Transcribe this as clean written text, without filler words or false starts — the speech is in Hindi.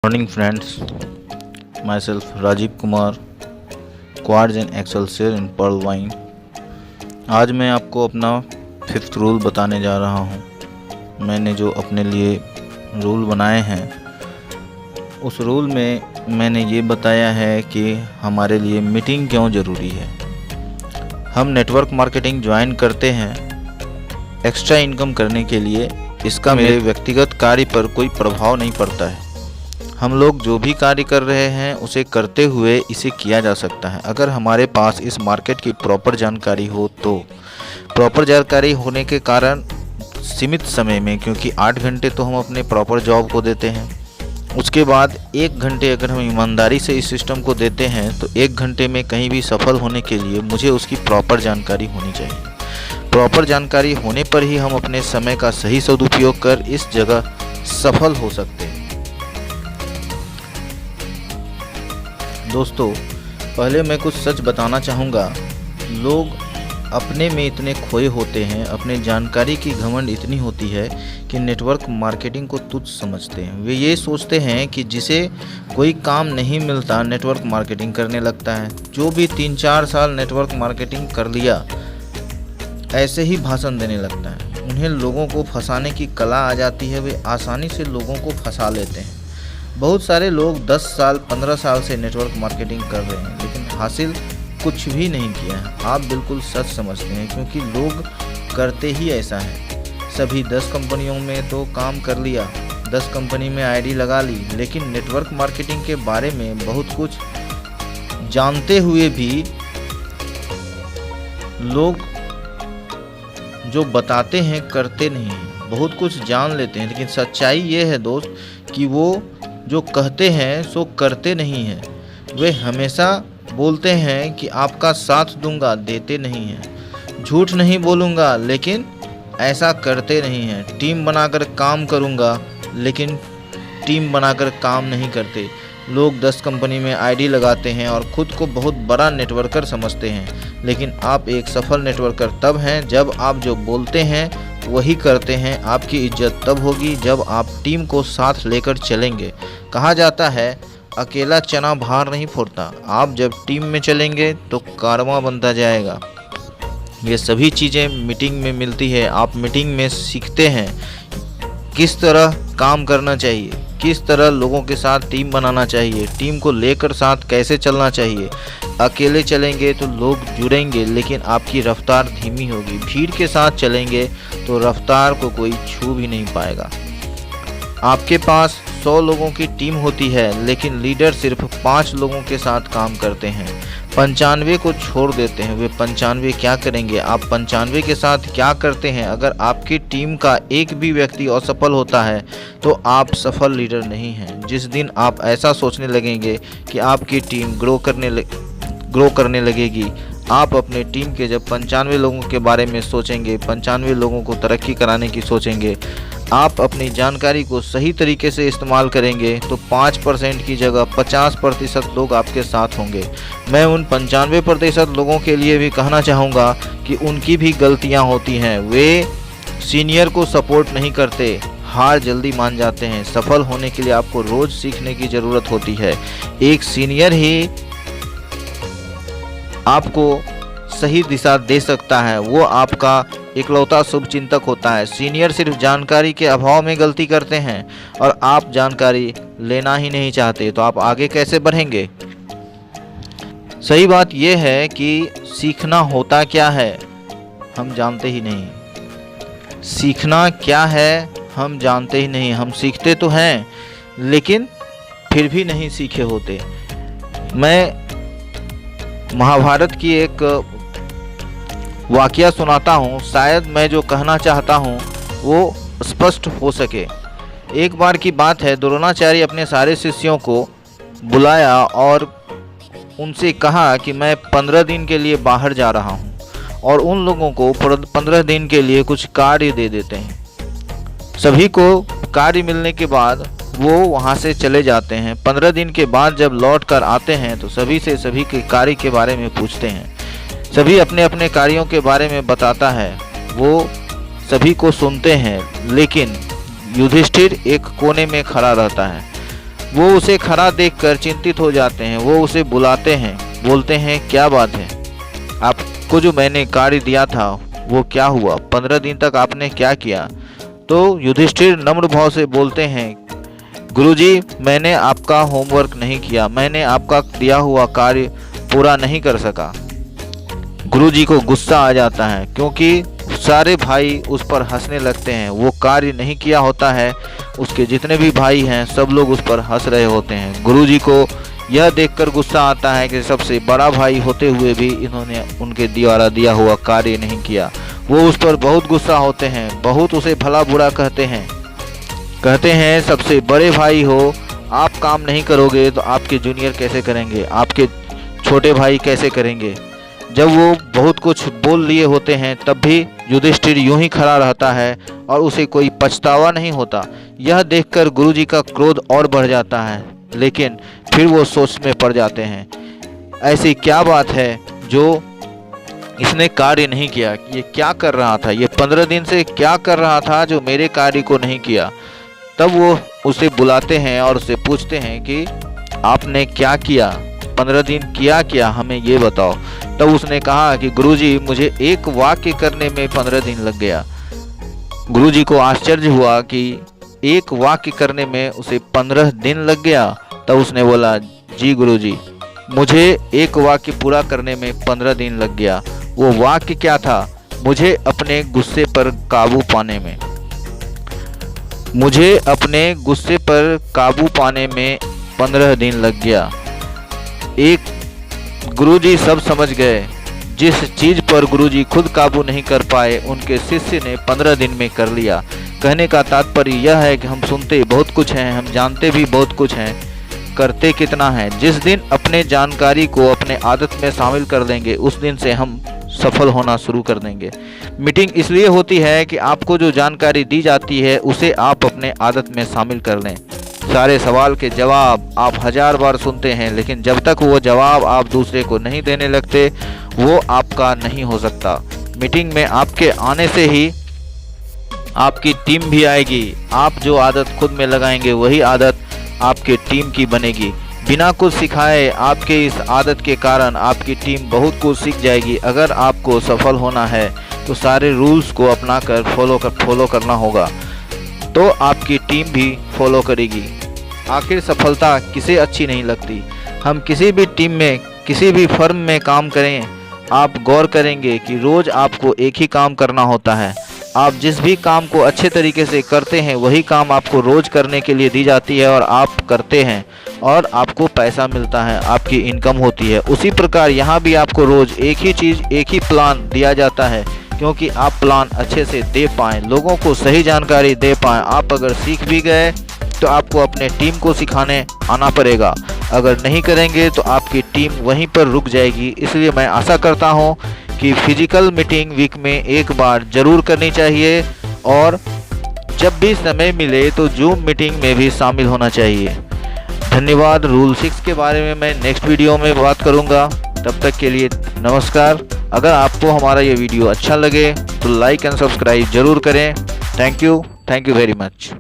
Morning friends, myself Rajiv Kumar, Quads and Excelsior in Pearlvine। आज मैं आपको अपना 5th रूल बताने जा रहा हूँ। मैंने जो अपने लिए रूल बनाए हैं उस रूल में मैंने ये बताया है कि हमारे लिए मीटिंग क्यों ज़रूरी है। हम नेटवर्क मार्केटिंग ज्वाइन करते हैं एक्स्ट्रा इनकम करने के लिए। इसका मेरे व्यक्तिगत कार्य पर कोई प्रभाव नहीं पड़ता है। हम लोग जो भी कार्य कर रहे हैं उसे करते हुए इसे किया जा सकता है अगर हमारे पास इस मार्केट की प्रॉपर जानकारी हो तो। प्रॉपर जानकारी होने के कारण सीमित समय में, क्योंकि 8 घंटे तो हम अपने प्रॉपर जॉब को देते हैं, उसके बाद 1 घंटे अगर हम ईमानदारी से इस सिस्टम को देते हैं तो 1 घंटे में कहीं भी सफल होने के लिए मुझे उसकी प्रॉपर जानकारी होनी चाहिए। प्रॉपर जानकारी होने पर ही हम अपने समय का सही सदुपयोग कर इस जगह सफल हो सकते हैं। दोस्तों, पहले मैं कुछ सच बताना चाहूँगा। लोग अपने में इतने खोए होते हैं, अपने जानकारी की घमंड इतनी होती है कि नेटवर्क मार्केटिंग को तुच्छ समझते हैं। वे ये सोचते हैं कि जिसे कोई काम नहीं मिलता नेटवर्क मार्केटिंग करने लगता है। जो भी 3-4 साल नेटवर्क मार्केटिंग कर लिया ऐसे ही भाषण देने लगता है। उन्हें लोगों को फंसाने की कला आ जाती है, वे आसानी से लोगों को फंसा लेते हैं। बहुत सारे लोग 10 साल 15 साल से नेटवर्क मार्केटिंग कर रहे हैं लेकिन हासिल कुछ भी नहीं किया है। आप बिल्कुल सच समझते हैं, क्योंकि लोग करते ही ऐसा है। सभी 10 कंपनियों में तो काम कर लिया, 10 कंपनी में आईडी लगा ली, लेकिन नेटवर्क मार्केटिंग के बारे में बहुत कुछ जानते हुए भी लोग जो बताते हैं करते नहीं हैं। बहुत कुछ जान लेते हैं लेकिन सच्चाई ये है दोस्त कि वो जो कहते हैं सो करते नहीं हैं। वे हमेशा बोलते हैं कि आपका साथ दूंगा, देते नहीं हैं। झूठ नहीं बोलूँगा लेकिन ऐसा करते नहीं हैं। टीम बनाकर काम करूँगा लेकिन टीम बनाकर काम नहीं करते। लोग 10 कंपनी में आईडी लगाते हैं और ख़ुद को बहुत बड़ा नेटवर्कर समझते हैं, लेकिन आप एक सफल नेटवर्कर तब हैं जब आप जो बोलते हैं वही करते हैं। आपकी इज्जत तब होगी जब आप टीम को साथ लेकर चलेंगे। कहा जाता है अकेला चना भार नहीं फोड़ता। आप जब टीम में चलेंगे तो कारवां बनता जाएगा। ये सभी चीज़ें मीटिंग में मिलती है। आप मीटिंग में सीखते हैं किस तरह काम करना चाहिए, किस तरह लोगों के साथ टीम बनाना चाहिए, टीम को लेकर साथ कैसे चलना चाहिए। अकेले चलेंगे तो लोग जुड़ेंगे लेकिन आपकी रफ्तार धीमी होगी। भीड़ के साथ चलेंगे तो रफ्तार को कोई छू भी नहीं पाएगा। आपके पास 100 लोगों की टीम होती है लेकिन लीडर सिर्फ 5 लोगों के साथ काम करते हैं, 95 को छोड़ देते हैं। वे 95 क्या करेंगे? आप 95 के साथ क्या करते हैं? अगर आपकी टीम का एक भी व्यक्ति असफल होता है तो आप सफल लीडर नहीं हैं। जिस दिन आप ऐसा सोचने लगेंगे कि आपकी टीम ग्रो करने लगेगी, आप अपने टीम के जब 95 लोगों के बारे में सोचेंगे, 95 लोगों को तरक्की कराने की सोचेंगे, आप अपनी जानकारी को सही तरीके से इस्तेमाल करेंगे तो 5% की जगह 50% लोग आपके साथ होंगे। मैं उन 95% लोगों के लिए भी कहना चाहूँगा कि उनकी भी गलतियाँ होती हैं। वे सीनियर को सपोर्ट नहीं करते, हार जल्दी मान जाते हैं। सफल होने के लिए आपको रोज़ सीखने की ज़रूरत होती है। एक सीनियर ही आपको सही दिशा दे सकता है, वो आपका इकलौता शुभचिंतक होता है। सीनियर सिर्फ जानकारी के अभाव में गलती करते हैं और आप जानकारी लेना ही नहीं चाहते तो आप आगे कैसे बढ़ेंगे? सही बात यह है कि सीखना होता क्या है हम जानते ही नहीं। सीखना क्या है हम जानते ही नहीं। हम सीखते तो हैं लेकिन फिर भी नहीं सीखे होते। मैं महाभारत की एक वाकया सुनाता हूँ, शायद मैं जो कहना चाहता हूँ वो स्पष्ट हो सके। एक बार की बात है, द्रोणाचार्य अपने सारे शिष्यों को बुलाया और उनसे कहा कि मैं 15 दिन के लिए बाहर जा रहा हूँ और उन लोगों को 15 दिन के लिए कुछ कार्य दे देते हैं। सभी को कार्य मिलने के बाद वो वहाँ से चले जाते हैं। 15 दिन के बाद जब लौट कर आते हैं तो सभी से सभी के कार्य के बारे में पूछते हैं। सभी अपने अपने कार्यों के बारे में बताता है, वो सभी को सुनते हैं, लेकिन युधिष्ठिर एक कोने में खड़ा रहता है। वो उसे खड़ा देखकर चिंतित हो जाते हैं। वो उसे बुलाते हैं, बोलते हैं क्या बात है, आपको जो मैंने कार्य दिया था वो क्या हुआ, 15 दिन तक आपने क्या किया। तो युधिष्ठिर नम्र भाव से बोलते हैं गुरुजी, मैंने आपका होमवर्क नहीं किया, मैंने आपका दिया हुआ कार्य पूरा नहीं कर सका। गुरुजी को गुस्सा आ जाता है क्योंकि सारे भाई उस पर हंसने लगते हैं। वो कार्य नहीं किया होता है, उसके जितने भी भाई हैं सब लोग उस पर हंस रहे होते हैं। गुरुजी को यह देखकर गुस्सा आता है कि सबसे बड़ा भाई होते हुए भी इन्होंने उनके द्वारा दिया हुआ कार्य नहीं किया। वो उस पर बहुत गुस्सा होते हैं, बहुत उसे भला बुरा कहते हैं सबसे बड़े भाई हो, आप काम नहीं करोगे तो आपके जूनियर कैसे करेंगे, आपके छोटे भाई कैसे करेंगे। जब वो बहुत कुछ बोल लिए होते हैं तब भी युधिष्ठिर यूं ही खड़ा रहता है और उसे कोई पछतावा नहीं होता। यह देखकर गुरुजी का क्रोध और बढ़ जाता है, लेकिन फिर वो सोच में पड़ जाते हैं ऐसी क्या बात है जो इसने कार्य नहीं किया, ये क्या कर रहा था, ये 15 दिन से क्या कर रहा था जो मेरे कार्य को नहीं किया। तब वो उसे बुलाते हैं और उसे पूछते हैं कि आपने क्या किया, 15 दिन किया क्या, हमें ये बताओ। तब उसने कहा कि गुरुजी, मुझे एक वाक्य करने में 15 दिन लग गया। गुरुजी को आश्चर्य हुआ कि एक वाक्य करने में उसे 15 दिन लग गया। तब उसने बोला जी गुरुजी, मुझे एक वाक्य पूरा करने में 15 दिन लग गया। वो वाक्य क्या था, मुझे अपने गुस्से पर काबू पाने में, मुझे अपने गुस्से पर काबू पाने में 15 दिन लग गया। एक गुरुजी सब समझ गए, जिस चीज पर गुरुजी खुद काबू नहीं कर पाए उनके शिष्य ने 15 दिन में कर लिया। कहने का तात्पर्य यह है कि हम सुनते बहुत कुछ हैं, हम जानते भी बहुत कुछ हैं, करते कितना है। जिस दिन अपने जानकारी को अपने आदत में शामिल कर देंगे उस दिन से हम सफल होना शुरू कर देंगे। मीटिंग इसलिए होती है कि आपको जो जानकारी दी जाती है उसे आप अपने आदत में शामिल कर लें। सारे सवाल के जवाब आप 1000 बार सुनते हैं, लेकिन जब तक वो जवाब आप दूसरे को नहीं देने लगते वो आपका नहीं हो सकता। मीटिंग में आपके आने से ही आपकी टीम भी आएगी। आप जो आदत खुद में लगाएंगे वही आदत आपके टीम की बनेगी। बिना कुछ सिखाए आपके इस आदत के कारण आपकी टीम बहुत कुछ सीख जाएगी। अगर आपको सफल होना है तो सारे रूल्स को अपनाकर फॉलो करना होगा, तो आपकी टीम भी फॉलो करेगी। आखिर सफलता किसे अच्छी नहीं लगती। हम किसी भी टीम में, किसी भी फर्म में काम करें, आप गौर करेंगे कि रोज़ आपको एक ही काम करना होता है। आप जिस भी काम को अच्छे तरीके से करते हैं वही काम आपको रोज़ करने के लिए दी जाती है और आप करते हैं और आपको पैसा मिलता है, आपकी इनकम होती है। उसी प्रकार यहाँ भी आपको रोज़ एक ही चीज़, एक ही प्लान दिया जाता है, क्योंकि आप प्लान अच्छे से दे पाएँ, लोगों को सही जानकारी दे पाएँ। आप अगर सीख भी गए तो आपको अपने टीम को सिखाने आना पड़ेगा। अगर नहीं करेंगे तो आपकी टीम वहीं पर रुक जाएगी। इसलिए मैं आशा करता हूँ कि फिजिकल मीटिंग वीक में एक बार ज़रूर करनी चाहिए और जब भी समय मिले तो जूम मीटिंग में भी शामिल होना चाहिए। धन्यवाद। रूल 6 के बारे में मैं नेक्स्ट वीडियो में बात करूँगा। तब तक के लिए नमस्कार। अगर आपको हमारा ये वीडियो अच्छा लगे तो लाइक एंड सब्सक्राइब जरूर करें। Thank you very much.